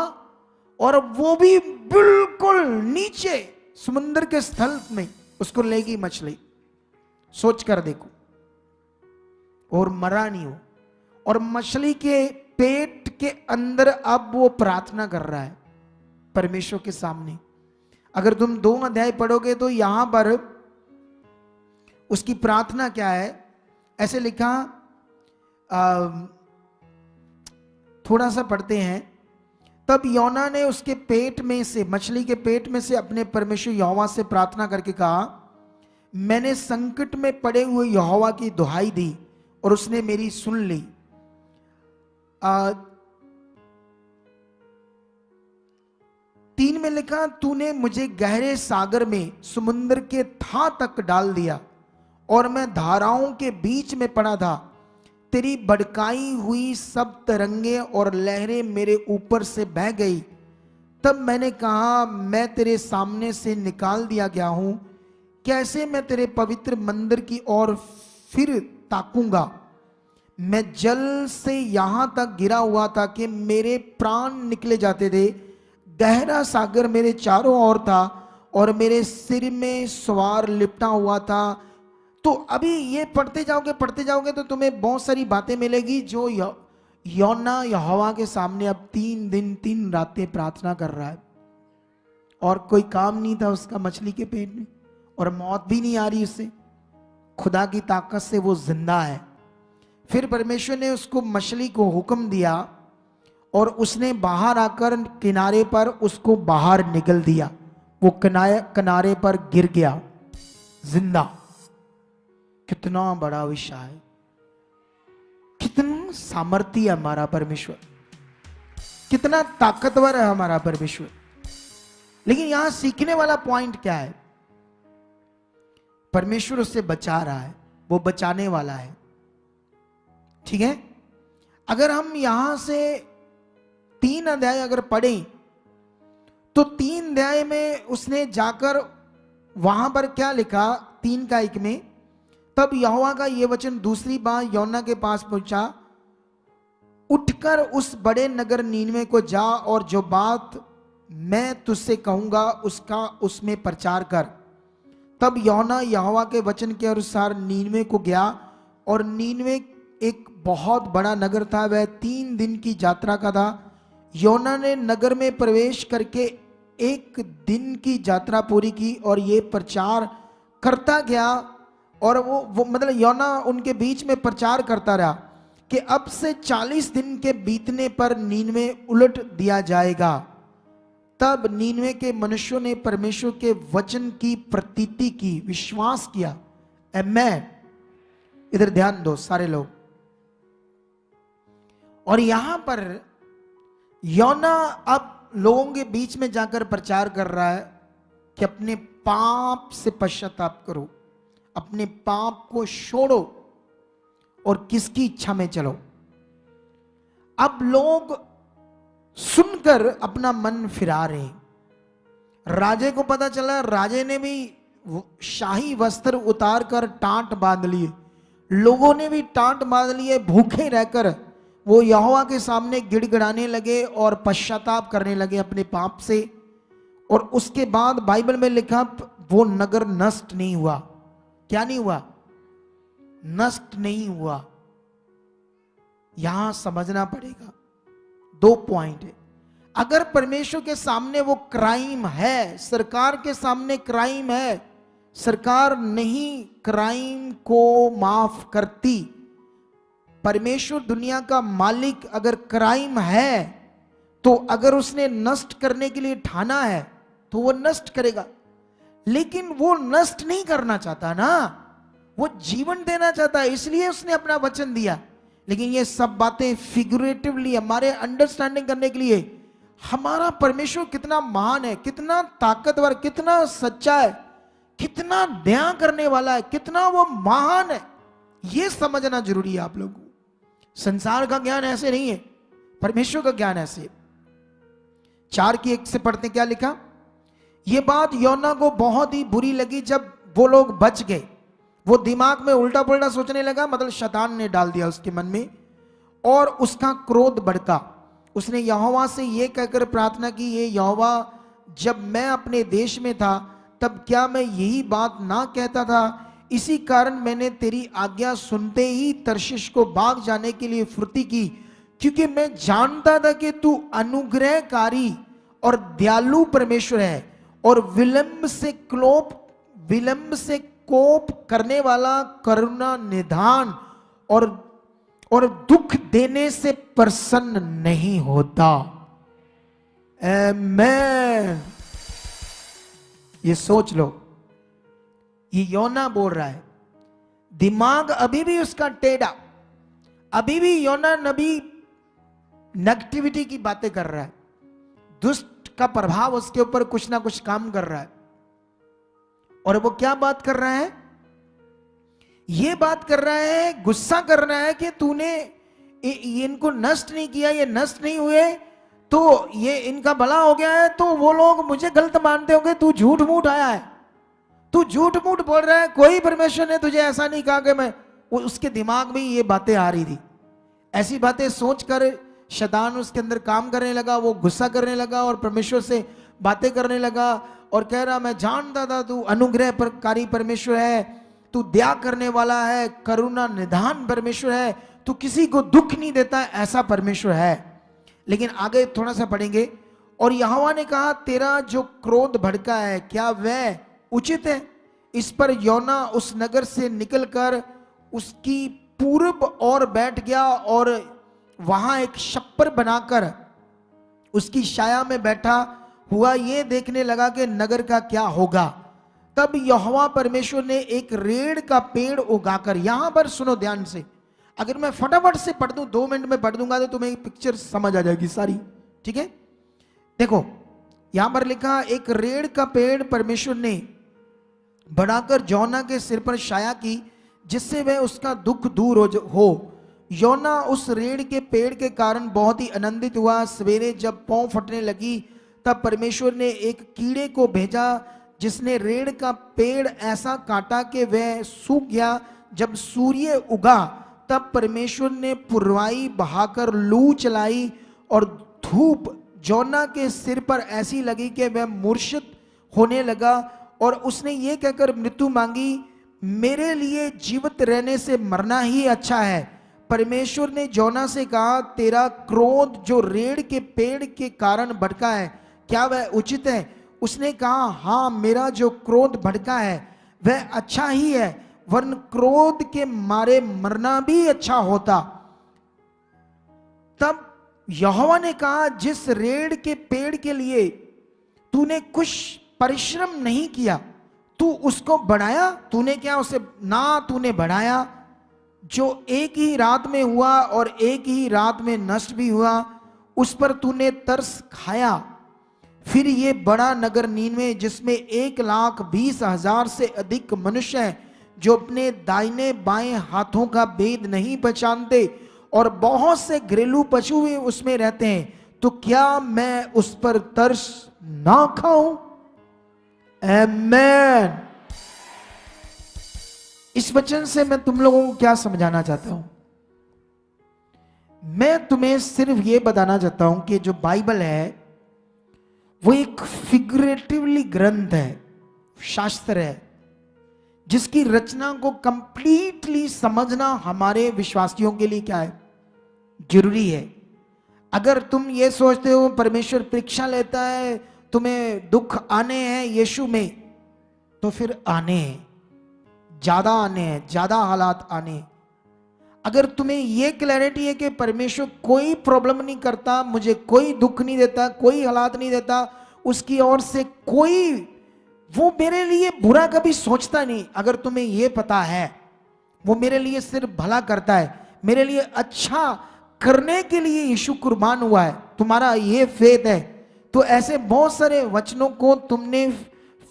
A: और वो भी बिल्कुल नीचे समुद्र के स्थल में उसको लेगी मछली। सोच कर देखो, और मरा नहीं हो, और मछली के पेट के अंदर अब वो प्रार्थना कर रहा है परमेश्वर के सामने। अगर तुम 2 अध्याय पढ़ोगे तो यहां पर उसकी प्रार्थना क्या है, ऐसे लिखा, थोड़ा सा पढ़ते हैं। तब योना ने उसके पेट में से, मछली के पेट में से अपने परमेश्वर यहोवा से प्रार्थना करके कहा, मैंने संकट में पड़े हुए यहोवा की दुहाई दी और उसने मेरी सुन ली। 3 में लिखा, तूने मुझे गहरे सागर में समुद्र के था तक डाल दिया और मैं धाराओं के बीच में पड़ा था। तेरी भड़काई हुई सब तरंगे और लहरें मेरे ऊपर से बह गई। तब मैंने कहा, मैं तेरे सामने से निकाल दिया गया हूं, कैसे मैं तेरे पवित्र मंदिर की ओर फिर ताकूंगा। मैं जल से यहां तक गिरा हुआ था कि मेरे प्राण निकले जाते थे। गहरा सागर मेरे चारों ओर था और मेरे सिर में सवार लिपटा हुआ था। तो अभी ये पढ़ते जाओगे तो तुम्हें बहुत सारी बातें मिलेगी जो योना यहोवा के सामने अब 3 दिन 3 रातें प्रार्थना कर रहा है, और कोई काम नहीं था उसका मछली के पेट में, और मौत भी नहीं आ रही उससे, खुदा की ताकत से वो जिंदा है। फिर परमेश्वर ने उसको, मछली को हुक्म दिया और उसने बाहर आकर किनारे पर उसको बाहर निकल दिया। वो किनारे पर गिर गया जिंदा। कितना बड़ा विषय है, कितना सामर्थ्य है हमारा परमेश्वर, कितना ताकतवर है हमारा परमेश्वर। लेकिन यहां सीखने वाला पॉइंट क्या है? परमेश्वर उससे बचा रहा है, वो बचाने वाला है, ठीक है। अगर हम यहां से 3 अध्याय अगर पढ़ें तो 3 अध्याय में उसने जाकर वहां पर क्या लिखा, 3:1 में, तब यहोवा का यह वचन दूसरी बार योना के पास पहुंचा, उठकर उस बड़े नगर नीनवे को जा और जो बात मैं तुझसे कहूंगा उसका उसमें प्रचार कर। तब योना यहोवा के वचन के अनुसार नीनवे को गया, और नीनवे एक बहुत बड़ा नगर था, वह 3 दिन की यात्रा का था। योना ने नगर में प्रवेश करके 1 दिन की यात्रा पूरी की और ये प्रचार करता गया, और वो मतलब योना उनके बीच में प्रचार करता रहा कि अब से 40 दिन के बीतने पर नीनवे उलट दिया जाएगा। तब नीनवे के मनुष्यों ने परमेश्वर के वचन की प्रतीति की, विश्वास किया। आमेन। इधर ध्यान दो सारे लोग, और यहां पर योना अब लोगों के बीच में जाकर प्रचार कर रहा है कि अपने पाप से पश्चाताप करो, अपने पाप को छोड़ो और किसकी इच्छा में चलो। अब लोग सुनकर अपना मन फिरा रहे हैं। राजे को पता चला, राजे ने भी शाही वस्त्र उतार कर टांट बांध लिए, लोगों ने भी टांट बांध लिए, भूखे रहकर वो यहोवा के सामने गिड़गिड़ाने लगे और पश्चाताप करने लगे अपने पाप से। और उसके बाद बाइबल में लिखा वो नगर नष्ट नहीं हुआ। क्या नहीं हुआ? नष्ट नहीं हुआ। यहां समझना पड़ेगा, 2 पॉइंट है। अगर परमेश्वर के सामने वो क्राइम है, सरकार के सामने क्राइम है, सरकार नहीं क्राइम को माफ करती। परमेश्वर दुनिया का मालिक अगर क्राइम है तो अगर उसने नष्ट करने के लिए ठाना है तो वो नष्ट करेगा, लेकिन वो नष्ट नहीं करना चाहता ना, वो जीवन देना चाहता है, इसलिए उसने अपना वचन दिया। लेकिन ये सब बातें फिगरेटिवली हमारे अंडरस्टैंडिंग करने के लिए, हमारा परमेश्वर कितना महान है, कितना ताकतवर, कितना सच्चा है, कितना दया करने वाला है, कितना वो महान है, ये समझना जरूरी है आप लोगों को। संसार का ज्ञान ऐसे नहीं है, परमेश्वर का ज्ञान ऐसे। 4:1 से पढ़ते क्या लिखा। ये बात योना को बहुत ही बुरी लगी जब वो लोग बच गए। वो दिमाग में उल्टा पुल्टा सोचने लगा, मतलब शैतान ने डाल दिया उसके मन में, और उसका क्रोध भड़का। उसने यहोवा से ये कहकर प्रार्थना की, ये यहोवा, जब मैं अपने देश में था तब क्या मैं यही बात ना कहता था? इसी कारण मैंने तेरी आज्ञा सुनते ही तर्शीश को भाग जाने के लिए फुर्ती की, क्योंकि मैं जानता था कि तू अनुग्रहकारी और दयालु परमेश्वर है और विलंब से कोप करने वाला, करुणा निधान और दुख देने से प्रसन्न नहीं होता। आमीन। ये सोच लो, ये योना बोल रहा है, दिमाग अभी भी उसका टेढ़ा, अभी भी योना नबी नेगेटिविटी की बातें कर रहा है, दुष्ट का प्रभाव उसके ऊपर कुछ ना कुछ काम कर रहा है। और वो क्या बात कर रहा है? ये बात कर रहा है, गुस्सा कर रहा है कि तूने इनको नष्ट नहीं किया, ये नष्ट नहीं हुए तो ये इनका भला हो गया है, तो वो लोग मुझे गलत मानते होंगे, तू झूठ मूठ आया है, तू झूठ मूठ बोल रहा है, कोई परमेश्वर ने तुझे ऐसा नहीं कहा कि मैं। उसके दिमाग में ये बातें आ रही थी। ऐसी बातें सोचकर शैतान उसके अंदर काम करने लगा, वो गुस्सा करने लगा और परमेश्वर से बातें करने लगा और कह रहा, मैं जानता था तू अनुग्रहकारी परमेश्वर है, तू दया करने वाला है, करुणा निधान परमेश्वर है, तू किसी को दुख नहीं देता, ऐसा परमेश्वर है। लेकिन आगे थोड़ा सा पढ़ेंगे। और यहोवा ने कहा, तेरा जो क्रोध भड़का है क्या वह उचित है? इस पर योना उस नगर से निकलकर उसकी पूर्व ओर बैठ गया और वहां एक छप्पर बनाकर उसकी छाया में बैठा हुआ ये देखने लगा कि नगर का क्या होगा। तब यहोवा परमेश्वर ने एक रेड़ का पेड़ उगाकर, यहां पर सुनो ध्यान से, अगर मैं फटाफट से पढ़ दूं, 2 मिनट में पढ़ दूंगा तो तुम्हें एक पिक्चर समझ आ जाएगी सारी, ठीक है। देखो यहां पर लिखा, एक रेड़ का पेड़ परमेश्वर ने बढ़ाकर योना के सिर पर छाया की, जिससे वह उसका दुख दूर हो। योना उस रेड़ के पेड़ के कारण बहुत ही आनंदित हुआ। सवेरे जब पौ फटने लगी तब परमेश्वर ने एक कीड़े को भेजा, जिसने रेड़ का पेड़ ऐसा काटा कि वह सूख गया। जब सूर्य उगा तब परमेश्वर ने पुरवाई बहाकर लू चलाई और धूप योना के सिर पर ऐसी लगी कि वह मूर्छित होने लगा और उसने ये कहकर मृत्यु मांगी, मेरे लिए जीवित रहने से मरना ही अच्छा है। परमेश्वर ने योना से कहा, तेरा क्रोध जो रेड़ के पेड़ के कारण भड़का है क्या वह उचित है? उसने कहा, हाँ, मेरा जो क्रोध भड़का है वह अच्छा ही है, वरन क्रोध के मारे मरना भी अच्छा होता। तब यहोवा ने कहा, जिस रेड़ के पेड़ के लिए तूने कुछ परिश्रम नहीं किया, तू उसको बढ़ाया, तूने क्या उसे ना तूने बढ़ाया, जो एक ही रात में हुआ और एक ही रात में नष्ट भी हुआ, उस पर तूने तरस खाया। फिर ये बड़ा नगर नीनवे, जिसमें 1,20,000 से अधिक मनुष्य हैं, जो अपने दाहिने बाएं हाथों का भेद नहीं पहचानते, और बहुत से घरेलू पशु भी उसमें रहते हैं, तो क्या मैं उस पर तरस ना खाऊं? आमेन। इस वचन से मैं तुम लोगों को क्या समझाना चाहता हूं? मैं तुम्हें सिर्फ यह बताना चाहता हूं कि जो बाइबल है वो एक फिगरेटिवली ग्रंथ है, शास्त्र है, जिसकी रचना को कंप्लीटली समझना हमारे विश्वासियों के लिए क्या है? जरूरी है। अगर तुम ये सोचते हो परमेश्वर परीक्षा लेता है, तुम्हें दुख आने हैं यीशु में, तो फिर आने हैं, ज्यादा आने हैं, ज्यादा हालात आने हैं। अगर तुम्हें यह क्लैरिटी है कि परमेश्वर कोई प्रॉब्लम नहीं करता, मुझे कोई दुख नहीं देता, कोई हालात नहीं देता, उसकी ओर से कोई, वो मेरे लिए बुरा कभी सोचता नहीं, अगर तुम्हें यह पता है वो मेरे लिए सिर्फ भला करता है, मेरे लिए अच्छा करने के लिए यीशु कुर्बान हुआ है, तुम्हारा ये फेथ है, तो ऐसे बहुत सारे वचनों को तुमने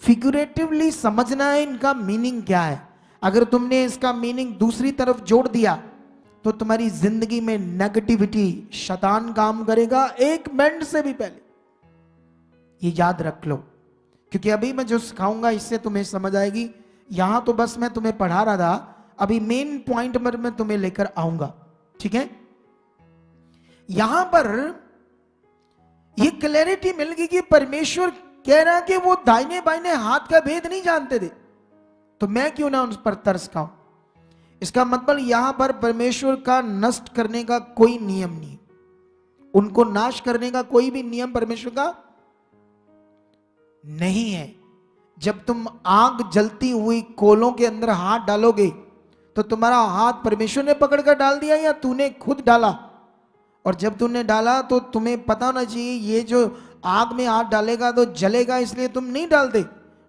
A: फिगरेटिवली समझना है, इनका मीनिंग क्या है। अगर तुमने इसका मीनिंग दूसरी तरफ जोड़ दिया तो तुम्हारी जिंदगी में नेगेटिविटी, शैतान काम करेगा एक मिनट से भी पहले। ये याद रख लो, क्योंकि अभी मैं जो सिखाऊंगा इससे तुम्हें समझ आएगी। यहां तो बस मैं तुम्हें पढ़ा रहा था, अभी मेन पॉइंट पर मैं तुम्हें लेकर आऊंगा, ठीक है। यहां पर ये क्लैरिटी मिल गई कि परमेश्वर कह रहा कि वो दाहिने बाइने हाथ का भेद नहीं जानते थे, तो मैं क्यों ना उन पर तरस खाऊं। इसका मतलब यहां पर परमेश्वर का नष्ट करने का कोई नियम नहीं, उनको नाश करने का कोई भी नियम परमेश्वर का नहीं है। जब तुम आग जलती हुई कोलों के अंदर हाथ डालोगे तो तुम्हारा हाथ परमेश्वर ने पकड़कर डाल दिया या तूने खुद डाला? और जब तूने डाला तो तुम्हें पता होना चाहिए ये जो आग में हाथ डालेगा तो जलेगा, इसलिए तुम नहीं डालते,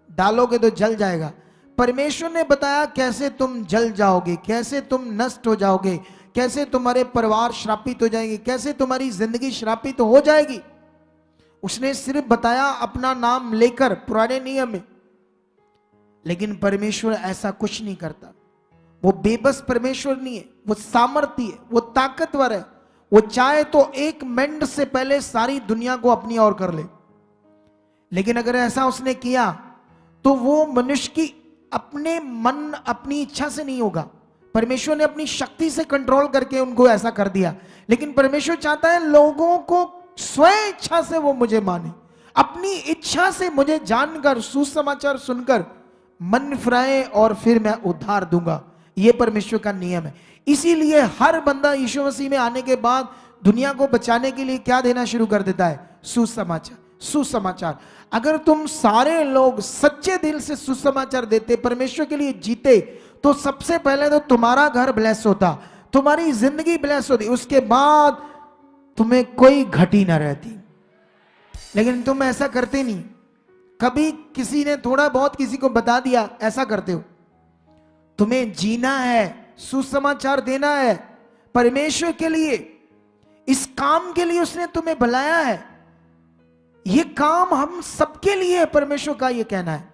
A: डालोगे तो जल जाएगा। परमेश्वर ने बताया कैसे तुम जल जाओगे, कैसे तुम नष्ट हो जाओगे, कैसे तुम्हारे परिवार श्रापित हो जाएंगे, कैसे तुम्हारी जिंदगी श्रापित हो जाएगी। उसने सिर्फ बताया अपना नाम लेकर पुराने नियम में, लेकिन परमेश्वर ऐसा कुछ नहीं करता। वो बेबस परमेश्वर नहीं है, वो सामर्थ्य है, वो ताकतवर है। वो चाहे तो एक मिनट से पहले सारी दुनिया को अपनी ओर कर ले, लेकिन अगर ऐसा उसने किया तो वो मनुष्य की अपने मन, अपनी इच्छा से नहीं होगा। परमेश्वर ने अपनी शक्ति से कंट्रोल करके उनको ऐसा कर दिया, लेकिन परमेश्वर चाहता है लोगों को स्वयं इच्छा से वो मुझे माने, अपनी इच्छा से मुझे जानकर, सुसमाचार सुनकर मन फिराए और फिर मैं उद्धार दूंगा। यह परमेश्वर का नियम है। इसीलिए हर बंदा यीशु मसीह में आने के बाद दुनिया को बचाने के लिए क्या देना शुरू कर देता है? सुसमाचार। सुसमाचार। अगर तुम सारे लोग सच्चे दिल से सुसमाचार देते, परमेश्वर के लिए जीते, तो सबसे पहले तो तुम्हारा घर ब्लेस होता, तुम्हारी जिंदगी ब्लेस होती, उसके बाद तुम्हें कोई घटी ना रहती। लेकिन तुम ऐसा करते नहीं। कभी किसी ने थोड़ा बहुत किसी को बता दिया, ऐसा करते हो। तुम्हें जीना है, सुसमाचार देना है परमेश्वर के लिए, इस काम के लिए उसने तुम्हें बुलाया है। यह काम हम सबके लिए है, परमेश्वर का यह कहना है।